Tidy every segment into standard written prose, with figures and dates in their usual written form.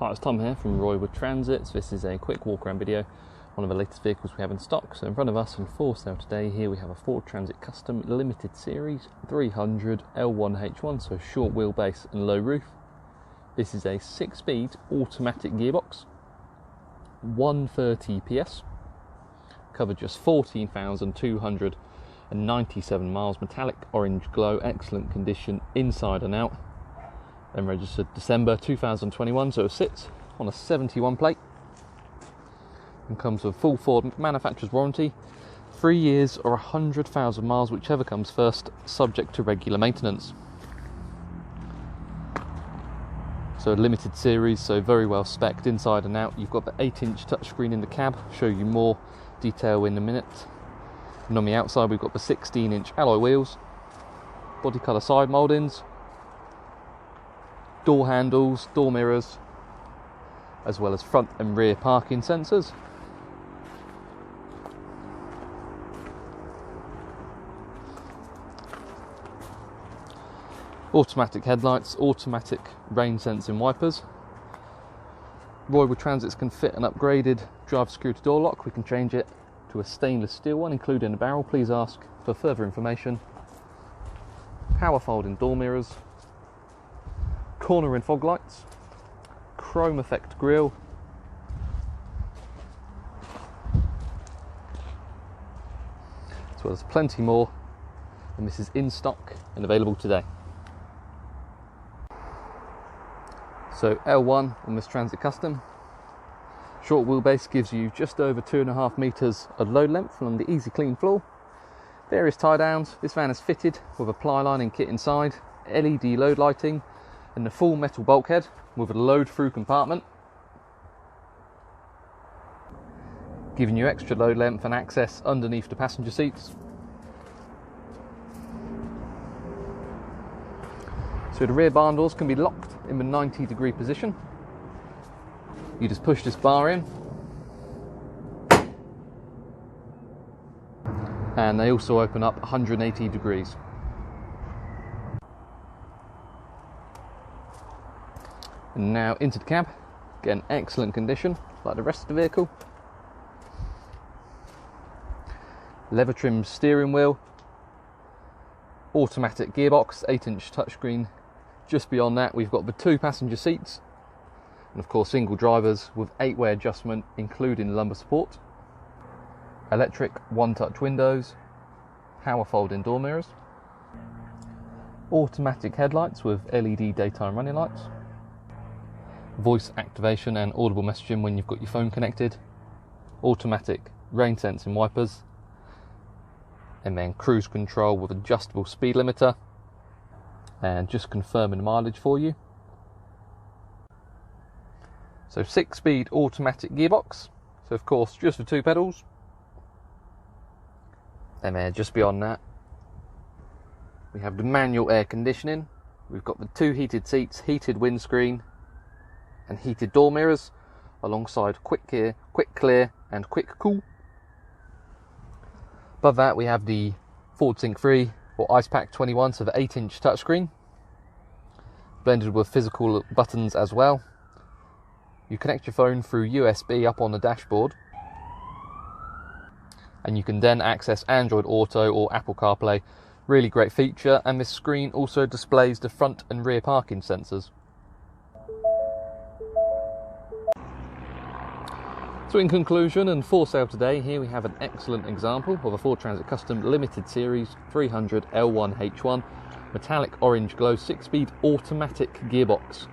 Hi, it's Tom here from Roywood Transits. This is a quick walk around video, one of the latest vehicles we have in stock. So in front of us and for sale today, here we have a Ford Transit Custom Limited Series 300 L1H1, so short wheelbase and low roof. This is a 6-speed automatic gearbox, 130 PS, covered just 14,297 miles, metallic orange glow, excellent condition inside and out. Then registered December 2021, so it sits on a 71 plate and comes with full Ford manufacturer's warranty, 3 years or 100,000 miles, whichever comes first, subject to regular maintenance. So limited series, so very well spec'd inside and out. You've got the 8-inch touchscreen in the cab, show you more detail in a minute. And on the outside we've got the 16-inch alloy wheels, body colour side mouldings, door handles, door mirrors, as well as front and rear parking sensors. Automatic headlights, automatic rain sensing wipers. Roywood Transits can fit an upgraded driver security door lock. We can change it to a stainless steel one, including a barrel. Please ask for further information. Power folding door mirrors, corner and fog lights, chrome effect grille, as well as plenty more, and this is in stock and available today. So L1 on this Transit Custom, short wheelbase gives you just over 2.5 meters of load length along the easy clean floor. Various tie downs. This van is fitted with a ply lining kit inside, LED load lighting, and the full metal bulkhead with a load through compartment, giving you extra load length and access underneath the passenger seats. So the rear barn doors can be locked in the 90-degree position. You just push this bar in, and they also open up 180 degrees. And now into the cab, again excellent condition like the rest of the vehicle. Leather trimmed steering wheel, automatic gearbox, 8-inch touchscreen. Just beyond that we've got the 2 passenger seats, and of course single drivers with 8-way adjustment including lumbar support. Electric 1-touch windows, power folding door mirrors, automatic headlights with LED daytime running lights, voice activation and audible messaging when you've got your phone connected, automatic rain sensing wipers, and then cruise control with adjustable speed limiter. And just confirming the mileage for you. So 6-speed automatic gearbox, so of course just the 2 pedals. And then just beyond that we have the manual air conditioning. We've got the 2 heated seats, heated windscreen and heated door mirrors, alongside quick clear and quick cool. Above that we have the Ford Sync 3 or Ice Pack 21, so the 8-inch touchscreen, blended with physical buttons as well. You connect your phone through USB up on the dashboard, and you can then access Android Auto or Apple CarPlay. Really great feature, and this screen also displays the front and rear parking sensors. So in conclusion, and for sale today, here we have an excellent example of a Ford Transit Custom Limited Series 300 L1H1 metallic orange glow 6-speed automatic gearbox.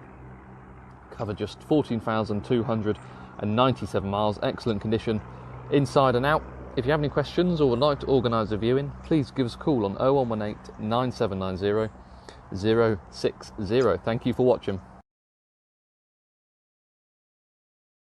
Covered just 14,297 miles, excellent condition inside and out. If you have any questions or would like to organise a viewing, please give us a call on 0118 9790 060. Thank you for watching.